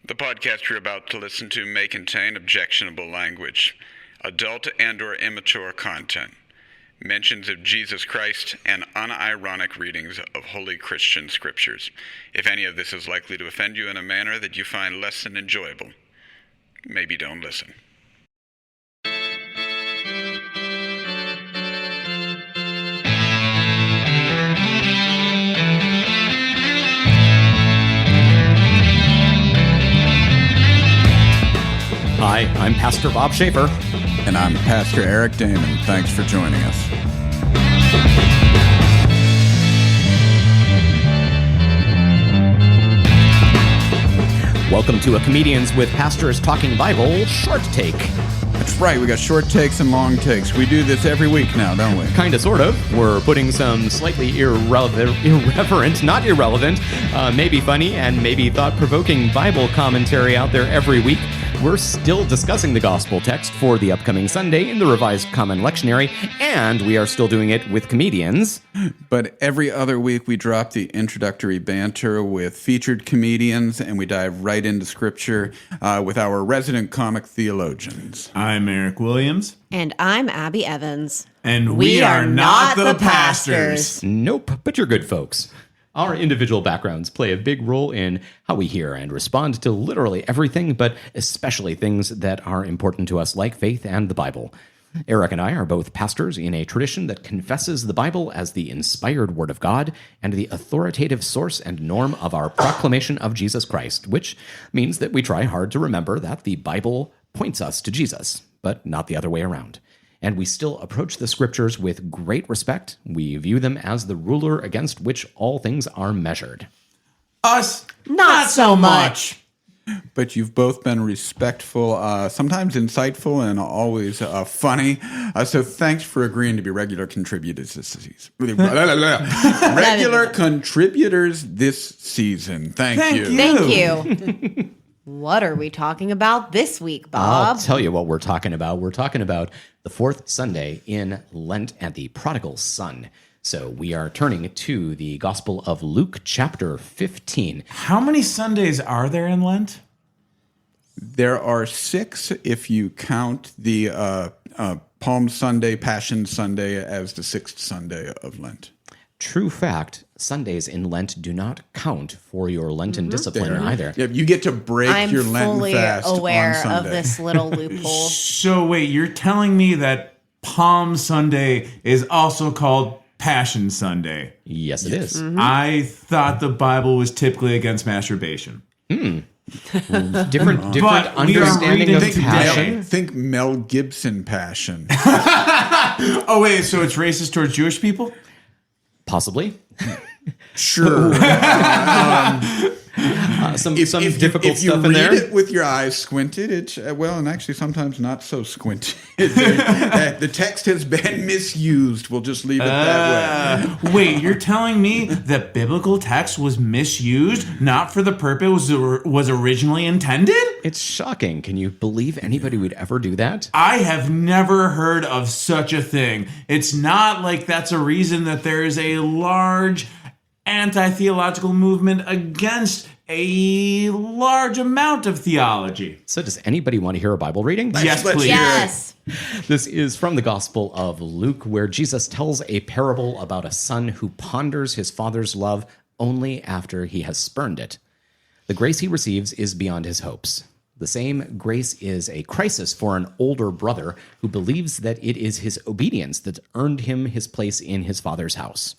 The podcast you're about to listen to may contain objectionable language, adult and/or immature content, mentions of Jesus Christ, and unironic readings of holy Christian scriptures. If any of this is likely to offend you in a manner that you find less than enjoyable, maybe don't listen. Hi, I'm Pastor Bob Schaefer. And I'm Pastor Eric Damon. Thanks for joining us. Welcome to a Comedians with Pastors Talking Bible short take. That's right, we got short takes and long takes. We do this every week now, don't we? Kinda, sort of. We're putting some slightly irreverent, not irrelevant, maybe funny, and maybe thought-provoking Bible commentary out there every week. We're still discussing the gospel text for the upcoming Sunday in the Revised Common Lectionary, and we are still doing it with comedians. But every other week we drop the introductory banter with featured comedians, and we dive right into Scripture with our resident comic theologians. I'm Eric Williams. And I'm Abby Evans. And we are not the pastors. Nope, but you're good folks. Our individual backgrounds play a big role in how we hear and respond to literally everything, but especially things that are important to us, like faith and the Bible. Eric and I are both pastors in a tradition that confesses the Bible as the inspired Word of God and the authoritative source and norm of our proclamation of Jesus Christ, which means that we try hard to remember that the Bible points us to Jesus, but not the other way around. And we still approach the Scriptures with great respect. We view them as the ruler against which all things are measured. Us, Not so much. But you've both been respectful, sometimes insightful, and always funny. So thanks for agreeing to be regular contributors this season. Regular contributors this season. Thank you. Thank you. What are we talking about this week, Bob? I'll tell you what we're talking about. We're talking about the fourth Sunday in Lent and the prodigal son. So we are turning to the Gospel of Luke, chapter 15. How many Sundays are there in Lent? There are 6 if you count the Palm Sunday, Passion Sunday as the 6th Sunday of Lent. True fact, Sundays in Lent do not count for your Lenten discipline either. Yeah, you get to break your Lenten fast I'm fully aware on Sunday. of this little loophole. So wait, you're telling me that Palm Sunday is also called Passion Sunday? Yes, it is. Mm-hmm. I thought the Bible was typically against masturbation. Different we are understanding of reading passion. Think Mel Gibson Passion. Oh wait, so it's racist towards Jewish people? Possibly. Sure. Some difficult if you stuff in there. read it with your eyes squinted, it's and actually sometimes not so squinted. The text has been misused. We'll just leave it that way. Wait, you're telling me that biblical text was misused, not for the purpose was originally intended? It's shocking. Can you believe anybody would ever do that? I have never heard of such a thing. It's not like that's a reason that there is a large anti-theological movement against a large amount of theology. So does anybody want to hear a Bible reading? Yes, let's please. hear it. Yes. This is from the Gospel of Luke, where Jesus tells a parable about a son who ponders his father's love only after he has spurned it. The grace he receives is beyond his hopes. The same grace is a crisis for an older brother who believes that it is his obedience that earned him his place in his father's house.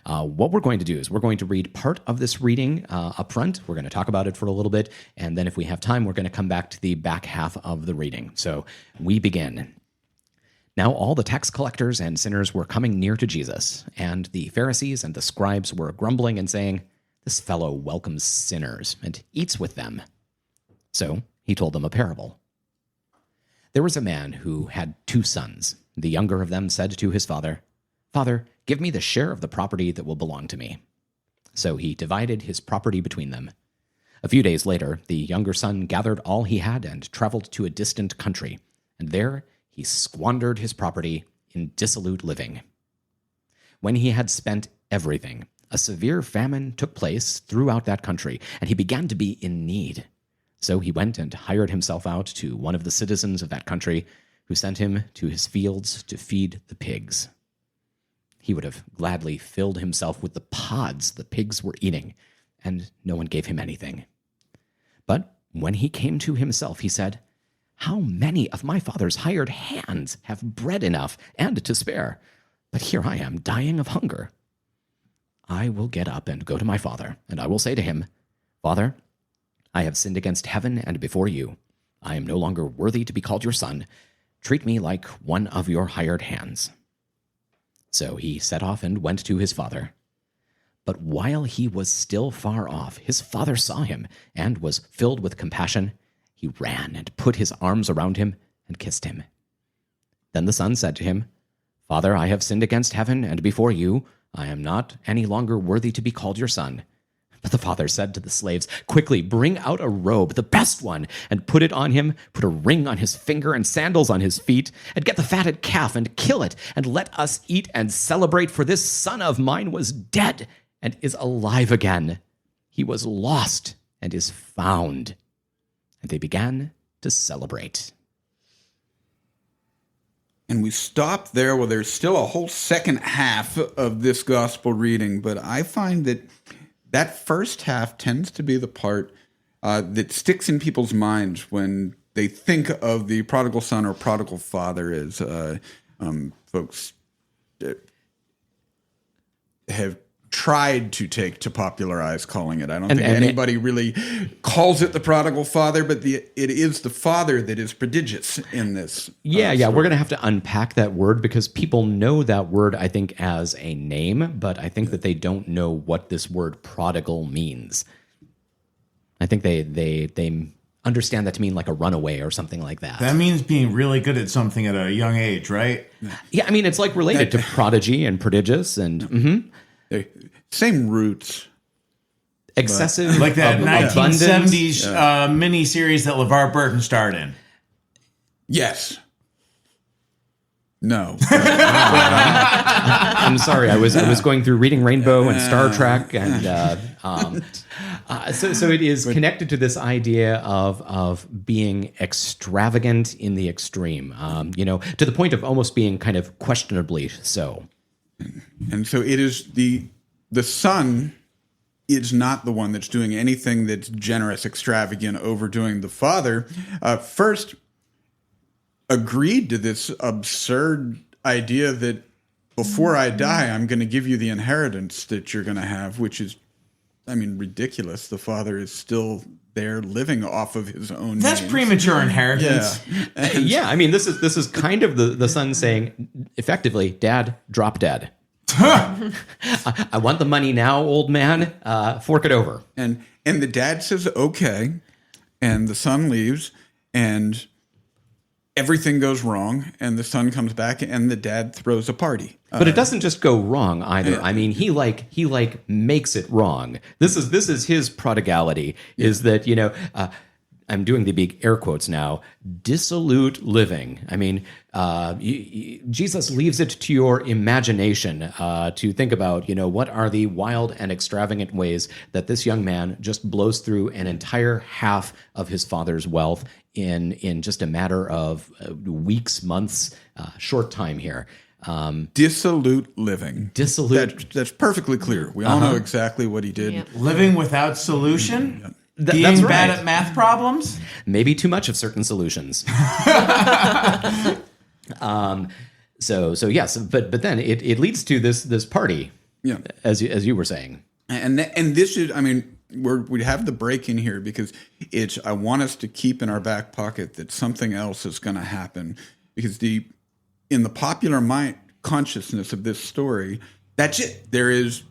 What we're going to do is we're going to read part of this reading up front. We're going to talk about it for a little bit, and then if we have time, we're going to come back to the back half of the reading. So we begin. Now all the tax collectors and sinners were coming near to Jesus, and the Pharisees and the scribes were grumbling and saying, "This fellow welcomes sinners and eats with them." So he told them a parable. There was a man who had 2 sons. The younger of them said to his father, "Father, give me the share of the property that will belong to me." So he divided his property between them. A few days later, the younger son gathered all he had and traveled to a distant country, and there he squandered his property in dissolute living. When he had spent everything, a severe famine took place throughout that country, and he began to be in need. So he went and hired himself out to one of the citizens of that country, who sent him to his fields to feed the pigs. He would have gladly filled himself with the pods the pigs were eating, and no one gave him anything. But when he came to himself, he said, "How many of my father's hired hands have bread enough and to spare? But here I am dying of hunger. I will get up and go to my father, and I will say to him, 'Father, I have sinned against heaven and before you. I am no longer worthy to be called your son. Treat me like one of your hired hands.' So he set off and went to his father. But while he was still far off, his father saw him and was filled with compassion. He ran and put his arms around him and kissed him. Then the son said to him, 'Father, I have sinned against heaven and before you. I am not any longer worthy to be called your son.' But the father said to the slaves, 'Quickly, bring out a robe, the best one, and put it on him. Put a ring on his finger and sandals on his feet, and get the fatted calf and kill it, and let us eat and celebrate, for this son of mine was dead and is alive again. He was lost and is found.' And they began to celebrate." And we stop there. Well, there's still a whole second half of this gospel reading, but I find that first half tends to be the part that sticks in people's minds when they think of the prodigal son or prodigal father, as folks have tried to take to popularize calling it. I don't think anybody really calls it the prodigal father, but it is the father that is prodigious in this. Yeah, we're going to have to unpack that word, because people know that word, I think, as a name, but I think that they don't know what this word prodigal means. I think they understand that to mean like a runaway or something like that. That means being really good at something at a young age, right? Yeah, I mean, it's like related to prodigy and prodigious and same roots. Excessive, like that abundance. 1970s mini series that LeVar Burton starred in. Yes. No. I'm sorry. I was going through Reading Rainbow and Star Trek, and so it is connected to this idea of being extravagant in the extreme. To the point of almost being kind of questionably so. And so it is the son is not the one that's doing anything that's generous, extravagant, overdoing. The father first agreed to this absurd idea that before I die, I'm going to give you the inheritance that you're going to have, which is, ridiculous. The father is still there living off of his own That's means. Premature inheritance. Yeah. This is kind of the son saying, effectively, Dad, drop dead. I want the money now, old man. Fork it over. And the dad says, okay. And the son leaves, and everything goes wrong. And the son comes back, and the dad throws a party. But it doesn't just go wrong either. Yeah. I mean, he makes it wrong. This is his prodigality. Is that I'm doing the big air quotes now. Dissolute living. I mean, Jesus leaves it to your imagination to think about. What are the wild and extravagant ways that this young man just blows through an entire half of his father's wealth in just a matter of weeks, months, short time here. Dissolute living. Dissolute. That's perfectly clear. We all know exactly what he did. Yep. Living without solution? Being that's right. bad at math problems? Maybe too much of certain solutions. So yes, but then it leads to this party. Yeah. As you were saying. And this is, we have the break in here because I want us to keep in our back pocket that something else is going to happen, because in the popular mind consciousness of this story, that's it. There's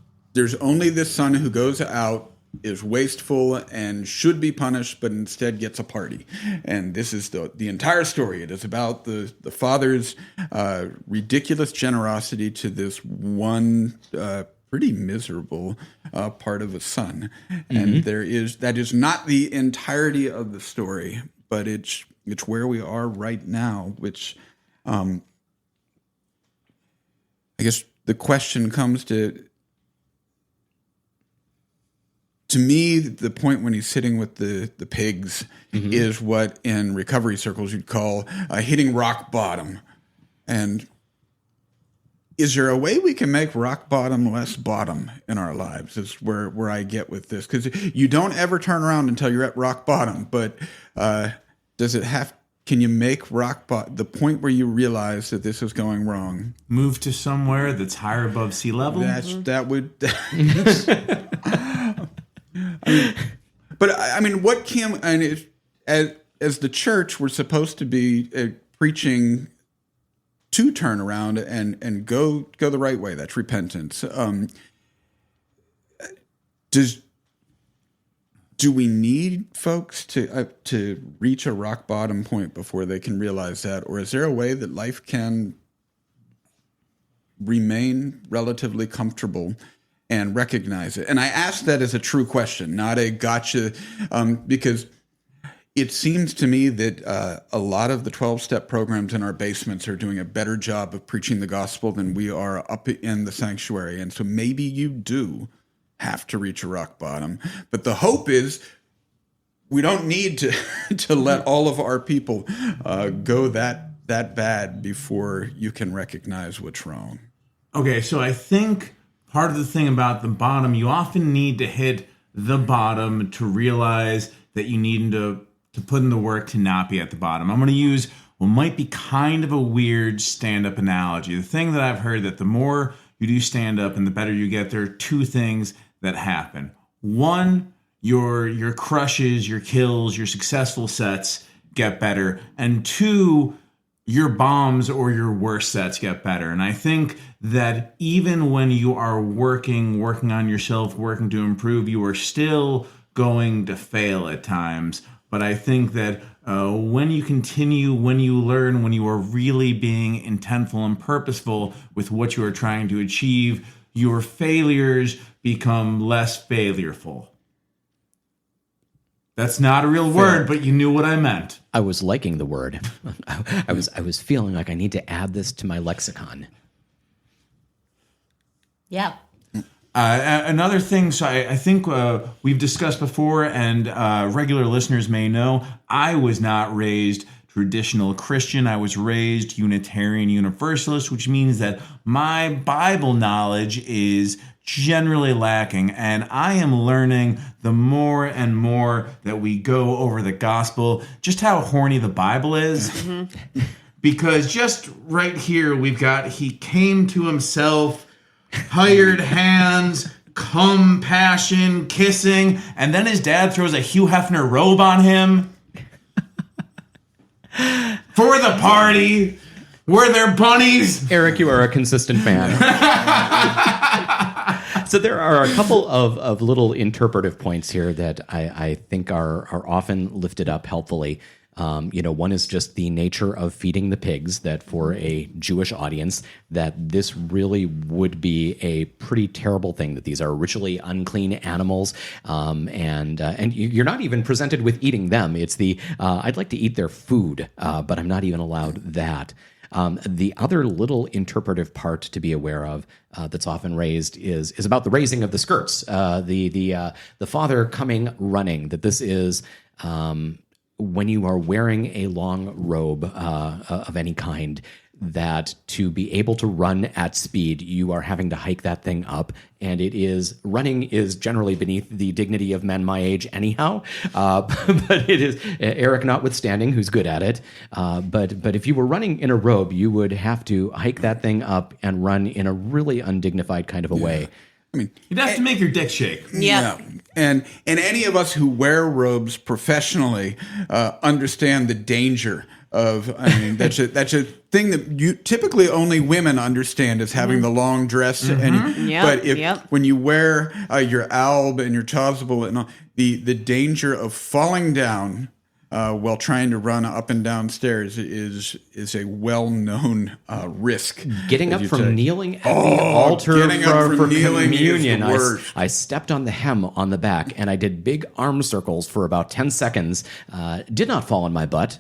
only this son who goes out, is wasteful, and should be punished, but instead gets a party. And this is the entire story. It is about the father's ridiculous generosity to this one pretty miserable part of a son. And that is not the entirety of the story, but it's where we are right now, which I guess the question comes to, to me, the point when he's sitting with the pigs is what in recovery circles you'd call hitting rock bottom. And is there a way we can make rock bottom less bottom in our lives? Is where I get with this. Because you don't ever turn around until you're at rock bottom. But can you make rock bottom the point where you realize that this is going wrong? Move to somewhere that's higher above sea level? That would... what can... as the church, we're supposed to be preaching to turn around and go the right way. That's repentance. Do we need folks to reach a rock bottom point before they can realize that, or is there a way that life can remain relatively comfortable and recognize it? And I ask that as a true question, not a gotcha, because it seems to me that a lot of the 12-step programs in our basements are doing a better job of preaching the gospel than we are up in the sanctuary. And so maybe you do have to reach a rock bottom. But the hope is we don't need to let all of our people go that bad before you can recognize what's wrong. Okay, so I think part of the thing about the bottom, you often need to hit the bottom to realize that you need to put in the work to not be at the bottom. I'm going to use what might be kind of a weird stand-up analogy. The thing that I've heard that the more you do stand-up and the better you get, there are two things that happen. One, your crushes, your kills, your successful sets get better. And two, your bombs or your worst sets get better. And I think that even when you are working on yourself, working to improve, you are still going to fail at times. But I think that when you continue, when you learn, when you are really being intentful and purposeful with what you are trying to achieve, your failures become less failureful. That's not a real word, but you knew what I meant. I was liking the word. I was feeling like I need to add this to my lexicon. Yeah. Another thing, so I think we've discussed before, and regular listeners may know, I was not raised traditional Christian. I was raised Unitarian Universalist, which means that my Bible knowledge is generally lacking, and I am learning the more and more that we go over the gospel, just how horny the Bible is. Mm-hmm. Because just right here, we've got, he came to himself, hired hands, compassion, kissing, and then his dad throws a Hugh Hefner robe on him for the party. Were there bunnies? Eric, you are a consistent fan. So there are a couple of little interpretive points here that I think are often lifted up helpfully. One is just the nature of feeding the pigs, that for a Jewish audience, that this really would be a pretty terrible thing, that these are ritually unclean animals, and you're not even presented with eating them. It's I'd like to eat their food, but I'm not even allowed that. The other little interpretive part to be aware of that's often raised is about the raising of the skirts. The father coming running, that this is when you are wearing a long robe of any kind, that to be able to run at speed, you are having to hike that thing up, and running is generally beneath the dignity of men my age anyhow, but it is, Eric notwithstanding, who's good at it, but if you were running in a robe, you would have to hike that thing up and run in a really undignified kind of a way. I mean, you'd have to make your dick shake. Yeah. And any of us who wear robes professionally understand the danger of, that's a thing that you typically only women understand, is having the long dress. Mm-hmm. But when you wear your alb and your chasuble and all, the danger of falling down while trying to run up and down stairs is a well-known risk. Getting up from kneeling at the altar for communion, I stepped on the hem on the back, and I did big arm circles for about 10 seconds. Did not fall on my butt,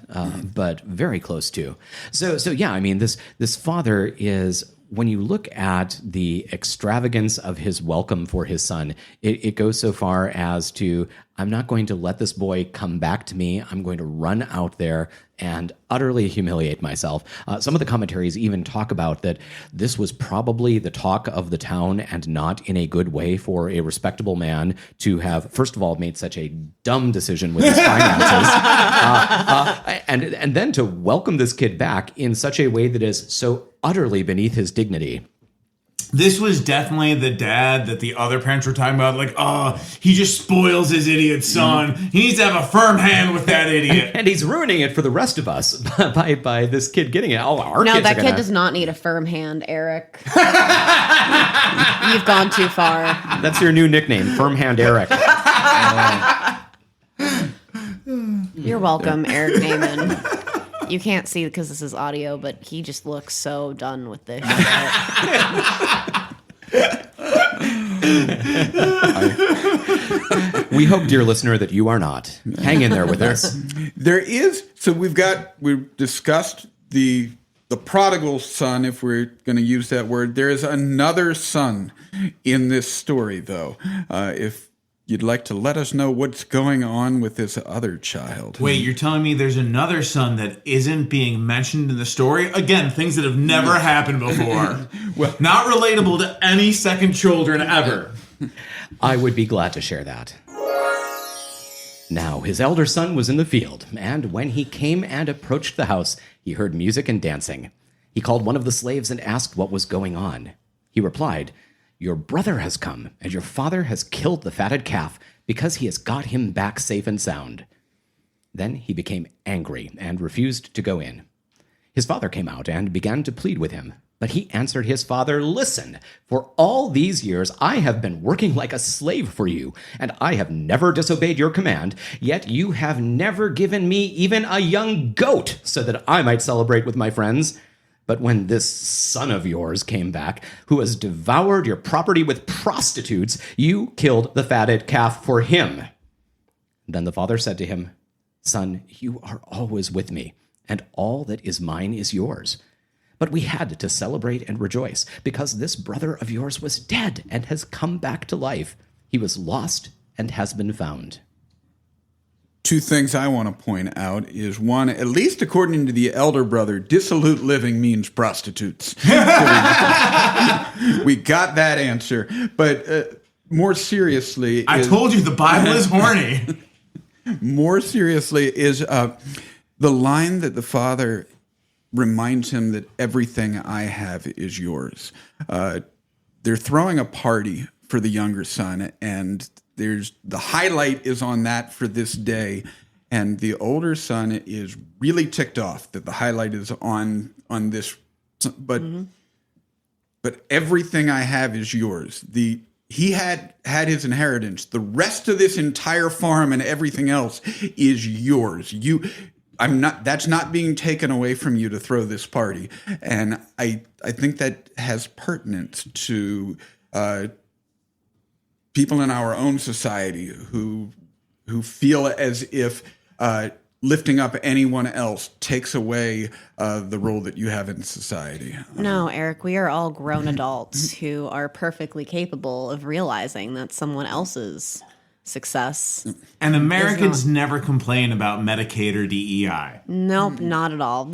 but very close to. So yeah, I mean, this father is when you look at the extravagance of his welcome for his son, it goes so far as to, I'm not going to let this boy come back to me. I'm going to run out there and utterly humiliate myself. Some of the commentaries even talk about that this was probably the talk of the town, and not in a good way for a respectable man to have, first of all, made such a dumb decision with his finances, and then to welcome this kid back in such a way that is so utterly beneath his dignity. This was definitely the dad that the other parents were talking about, like, oh, he just spoils his idiot son. He needs to have a firm hand with that idiot. And he's ruining it for the rest of us by this kid getting it. Oh, our No, kids that are kid does not need a firm hand, Eric. You've gone too far. That's your new nickname, Firm Hand Eric. You're welcome, Eric Damon. You can't see because this is audio, but he just looks so done with this shit. We hope, dear listener, that you are not. Hang in there with us. We've discussed the prodigal son, if we're going to use that word. There is another son in this story, though. If you'd like to let us know what's going on with this other child. Wait, you're telling me there's another son that isn't being mentioned in the story? Again, things that have never happened before. Well, not relatable to any second children ever. I would be glad to share that. Now his elder son was in the field, and when he came and approached the house, he heard music and dancing. He called one of the slaves and asked what was going on. He replied, "Your brother has come, and your father has killed the fatted calf because he has got him back safe and sound." Then he became angry and refused to go in. His father came out and began to plead with him. But he answered his father, "Listen, for all these years I have been working like a slave for you, and I have never disobeyed your command, yet you have never given me even a young goat so that I might celebrate with my friends. But when this son of yours came back, who has devoured your property with prostitutes, you killed the fatted calf for him." Then the father said to him, "Son, you are always with me, and all that is mine is yours. But we had to celebrate and rejoice, because this brother of yours was dead and has come back to life. He was lost and has been found." Two things I want to point out is, one, at least according to the elder brother, dissolute living means prostitutes. We got that answer. But more seriously... I told you the Bible is horny. More seriously is the line that the father reminds him that everything I have is yours. They're throwing a party for the younger son, and the highlight is on that for this day, and the older son is really ticked off that the highlight is on this. But everything I have is yours. He had his inheritance. The rest of this entire farm and everything else is yours. That's not being taken away from you to throw this party. And I think that has pertinence to people in our own society who feel as if lifting up anyone else takes away the role that you have in society. No, Eric, we are all grown adults who are perfectly capable of realizing that someone else's success. And Americans never complain about Medicaid or DEI. Nope, not at all.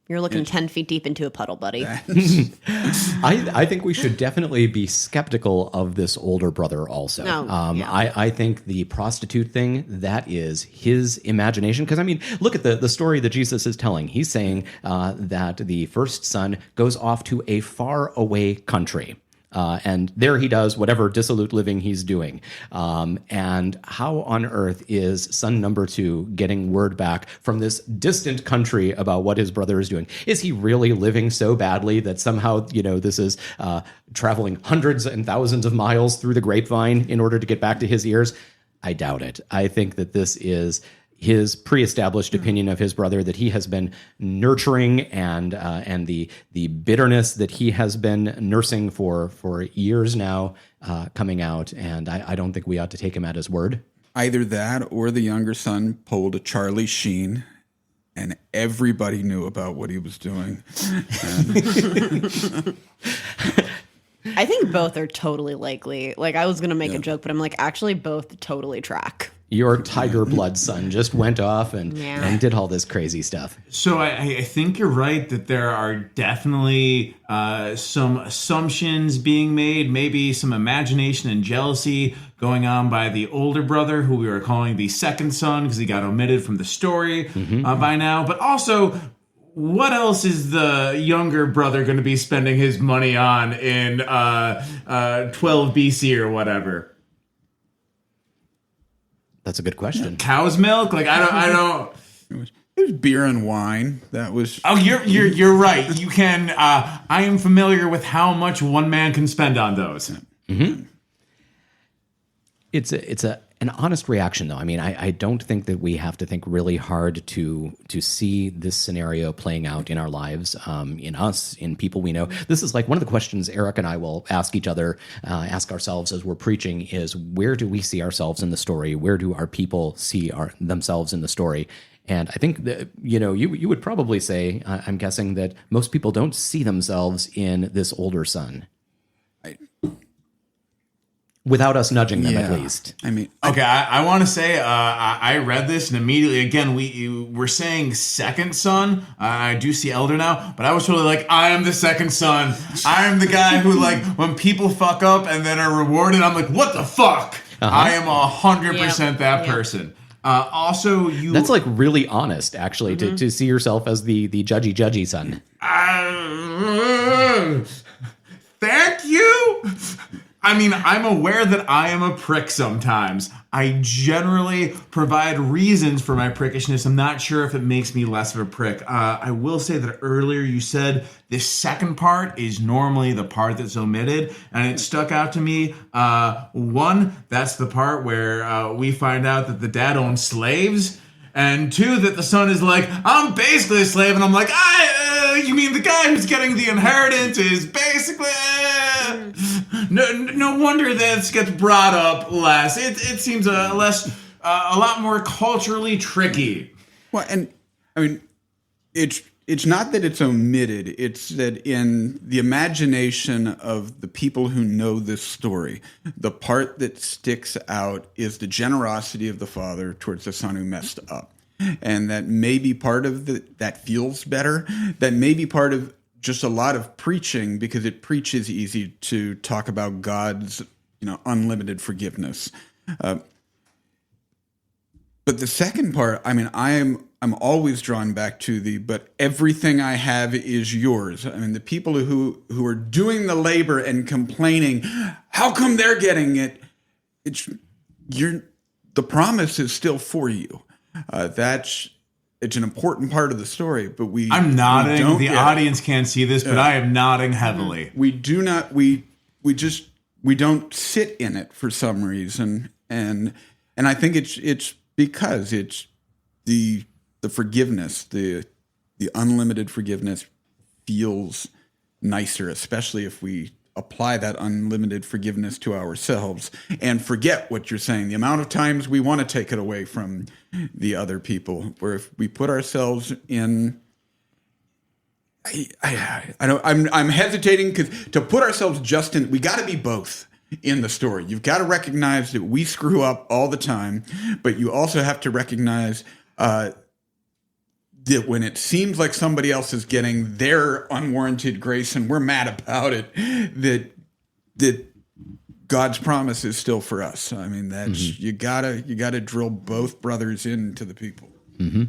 You're looking 10 feet deep into a puddle, buddy. I think we should definitely be skeptical of this older brother also. I think the prostitute thing, that is his imagination. Because, I mean, look at the story that Jesus is telling. He's saying that the first son goes off to a faraway country. And there he does whatever dissolute living he's doing. And how on earth is son number 2 getting word back from this distant country about what his brother is doing? Is he really living so badly that somehow, this is traveling hundreds and thousands of miles through the grapevine in order to get back to his ears? I doubt it. I think that this is his pre-established opinion of his brother, that he has been nurturing, and the bitterness that he has been nursing for years now coming out, and I don't think we ought to take him at his word. Either that or the younger son pulled a Charlie Sheen and everybody knew about what he was doing. I think both are totally likely. Like, I was going to make a joke, but I'm like, actually, both totally track. Your tiger blood son just went off and did all this crazy stuff. So I think you're right that there are definitely some assumptions being made, maybe some imagination and jealousy going on by the older brother, who we were calling the second son because he got omitted from the story by now. But also, what else is the younger brother going to be spending his money on in 12 BC or whatever? That's a good question. Cow's milk? Like, I don't. It was beer and wine. That was. Oh, you're right. You can. I am familiar with how much one man can spend on those. Mm-hmm. It's an honest reaction, though. I mean, I don't think that we have to think really hard to see this scenario playing out in our lives, in us, in people we know. This is like one of the questions Eric and I will ask each other, ask ourselves as we're preaching is, where do we see ourselves in the story? Where do our people see themselves in the story? And I think that, you would probably say, I'm guessing, that most people don't see themselves in this older son. Without us nudging them, at least. I mean, okay, I want to say I read this and immediately, again, we're saying second son. I do see elder now, but I was totally like, I am the second son. I am the guy who, like, when people fuck up and then are rewarded, I'm like, what the fuck? I am 100% that person. Also, that's like really honest, actually, to see yourself as the judgy son. Thank you. I mean, I'm aware that I am a prick sometimes. I generally provide reasons for my prickishness. I'm not sure if it makes me less of a prick. I will say that earlier you said this second part is normally the part that's omitted, and it stuck out to me. One, that's the part where we find out that the dad owns slaves, and two, that the son is like, I'm basically a slave, and I'm like, you mean the guy who's getting the inheritance is basically... No wonder this gets brought up less. It seems a lot more culturally tricky. Well, and I mean, it's not that it's omitted. It's that in the imagination of the people who know this story, the part that sticks out is the generosity of the father towards the son who messed up, and that may be part of that feels better. That may be part of just a lot of preaching, because it preaches easy to talk about God's, unlimited forgiveness. But the second part, I mean, I'm always drawn back to but everything I have is yours. I mean, the people who are doing the labor and complaining, how come they're getting it? The promise is still for you. It's an important part of the story, but I'm nodding. The audience can't see this, but I am nodding heavily. We do not. We don't sit in it for some reason, and I think it's because it's the forgiveness, the unlimited forgiveness feels nicer, especially if we apply that unlimited forgiveness to ourselves and forget what you're saying. The amount of times we want to take it away from the other people, where if we put ourselves in, I'm hesitating, because to put ourselves just in, we got to be both in the story. You've got to recognize that we screw up all the time, but you also have to recognize that when it seems like somebody else is getting their unwarranted grace and we're mad about it, that God's promise is still for us. I mean, that's you gotta drill both brothers into the people. Mm-hmm.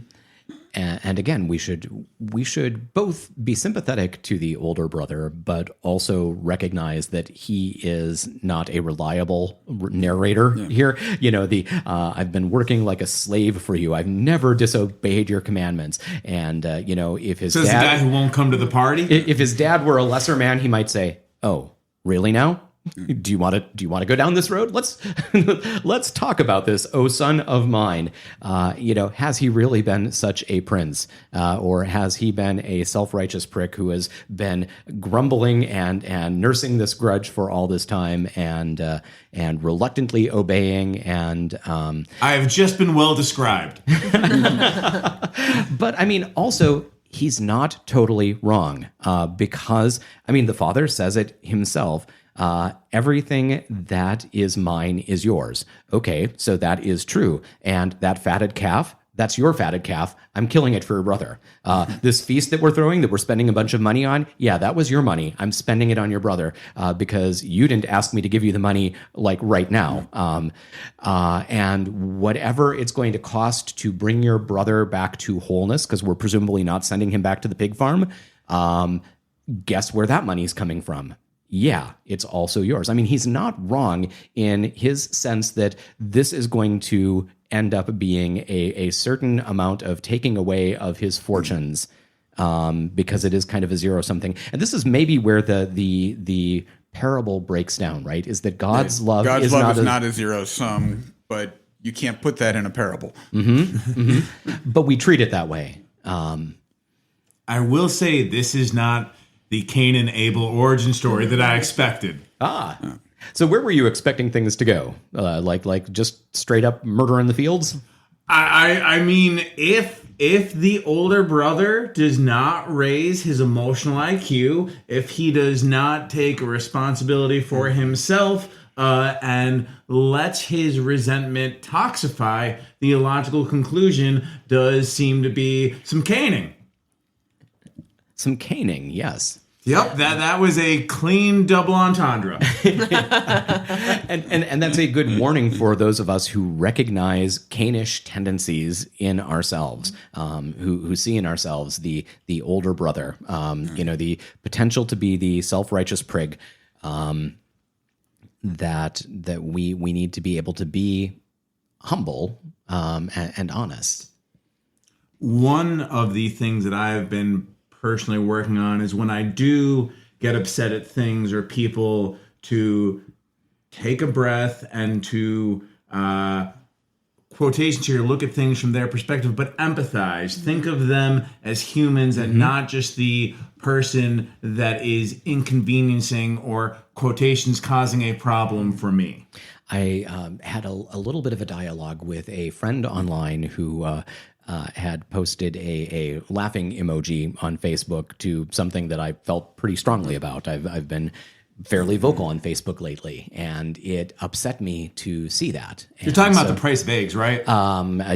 And again, we should both be sympathetic to the older brother, but also recognize that he is not a reliable narrator here. I've been working like a slave for you. I've never disobeyed your commandments. And if his dad, the guy who won't come to the party, if his dad were a lesser man, he might say, "Oh, really now? Do you want to go down this road? Let's talk about this, O son of mine. Has he really been such a prince, or has he been a self-righteous prick who has been grumbling and nursing this grudge for all this time and reluctantly obeying? And I have just been well described. But I mean, also, he's not totally wrong, because the Father says it himself. Everything that is mine is yours. Okay, so that is true. And that fatted calf, that's your fatted calf. I'm killing it for your brother. This feast that we're throwing, that we're spending a bunch of money on, yeah, that was your money. I'm spending it on your brother because you didn't ask me to give you the money like right now. And whatever it's going to cost to bring your brother back to wholeness, because we're presumably not sending him back to the pig farm, guess where that money's coming from? Yeah, it's also yours. I mean, he's not wrong in his sense that this is going to end up being a certain amount of taking away of his fortunes, because it is kind of a zero something. And this is maybe where the parable breaks down, right? Is that God's love is not a zero sum, but you can't put that in a parable. But we treat it that way. I will say this is not the Cain and Abel origin story that I expected. So where were you expecting things to go? Like just straight up murder in the fields? I mean, if the older brother does not raise his emotional IQ, if he does not take responsibility for himself, and lets his resentment toxify, the illogical conclusion does seem to be some caning. Some caning, yes. Yep, that was a clean double entendre. and that's a good warning for those of us who recognize Cainish tendencies in ourselves, who see in ourselves the older brother, the potential to be the self-righteous prig, that we need to be able to be humble and honest. One of the things that I have been personally working on is when I do get upset at things or people, to take a breath and to quotations here, look at things from their perspective, but empathize. Think of them as humans and not just the person that is inconveniencing or quotations causing a problem for me. I had a little bit of a dialogue with a friend online who had posted a laughing emoji on Facebook to something that I felt pretty strongly about. I've been fairly vocal on Facebook lately, and it upset me to see that. You're talking about the price of eggs, right?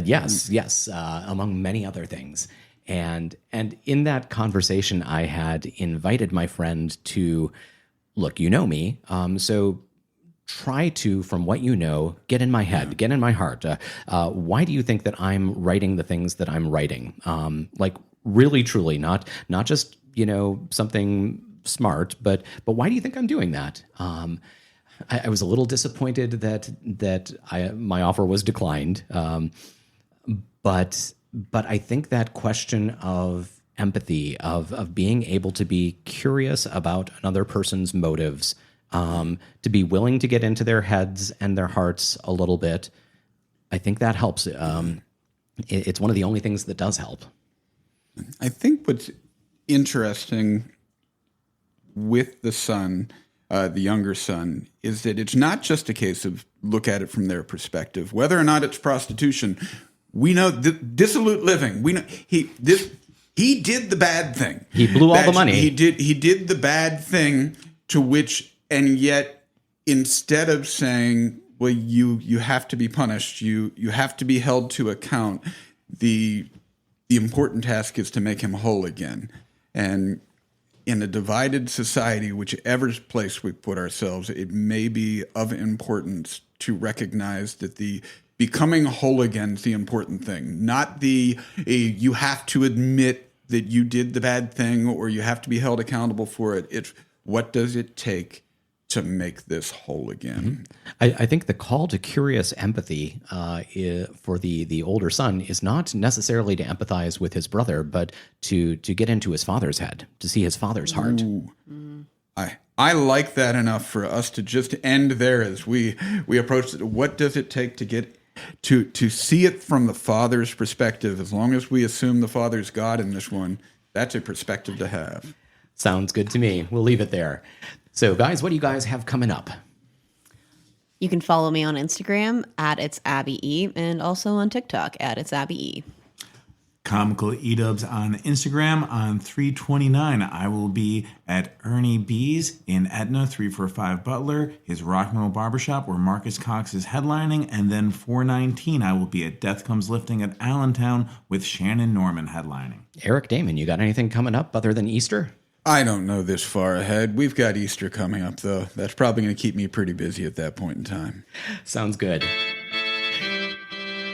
Yes, among many other things. And in that conversation, I had invited my friend to, look, you know me, so try to, from what you know, get in my head, get in my heart. Why do you think that I'm writing the things that I'm writing? Like really, truly, not just, something smart, but why do you think I'm doing that? I was a little disappointed that my offer was declined. But I think that question of empathy, of being able to be curious about another person's motives, to be willing to get into their heads and their hearts a little bit, I think that helps. It's one of the only things that does help. I think what's interesting with the son, the younger son, is that it's not just a case of look at it from their perspective. Whether or not it's prostitution, we know dissolute living. We know he did the bad thing. He blew all the money. He did the bad thing, to which, and yet instead of saying, well, you have to be punished, you have to be held to account, the important task is to make him whole again. And in a divided society, whichever place we put ourselves, it may be of importance to recognize that the becoming whole again is the important thing, not you have to admit that you did the bad thing or you have to be held accountable for it. It's what does it take to make this whole again? I think the call to curious empathy for the older son is not necessarily to empathize with his brother, but to get into his father's head, to see his father's heart. I like that enough for us to just end there as we approach it. What does it take to get to see it from the Father's perspective? As long as we assume the Father's God in this one, that's a perspective to have. Sounds good to me. We'll leave it there. So, guys, what do you guys have coming up? You can follow me on Instagram at It's Abby E, and also on TikTok at It's Abby E. Comical E-dubs on Instagram. On 3/29, I will be at Ernie B's in Etna, 345 Butler, his rock and roll barbershop where Marcus Cox is headlining. And then 4/19, I will be at Death Comes Lifting at Allentown with Shannon Norman headlining. Eric Damon, you got anything coming up other than Easter? I don't know this far ahead. We've got Easter coming up, though. That's probably going to keep me pretty busy at that point in time. Sounds good.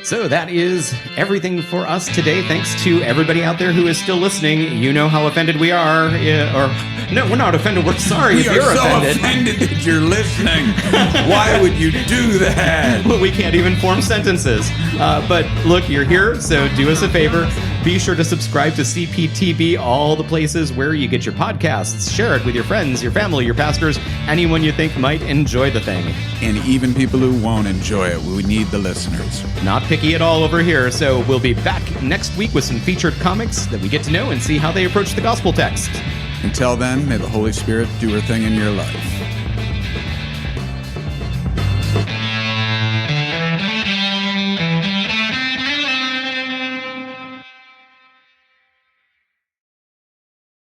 So that is everything for us today. Thanks to everybody out there who is still listening. You know how offended we are. No, we're not offended. We're sorry if you're offended that you're listening. Why would you do that? Well, we can't even form sentences. But look, you're here, so do us a favor. Be sure to subscribe to CPTB, all the places where you get your podcasts. Share it with your friends, your family, your pastors, anyone you think might enjoy the thing. And even people who won't enjoy it. We need the listeners. Not picky at all over here, so we'll be back next week with some featured comics that we get to know and see how they approach the gospel text. Until then, may the Holy Spirit do her thing in your life.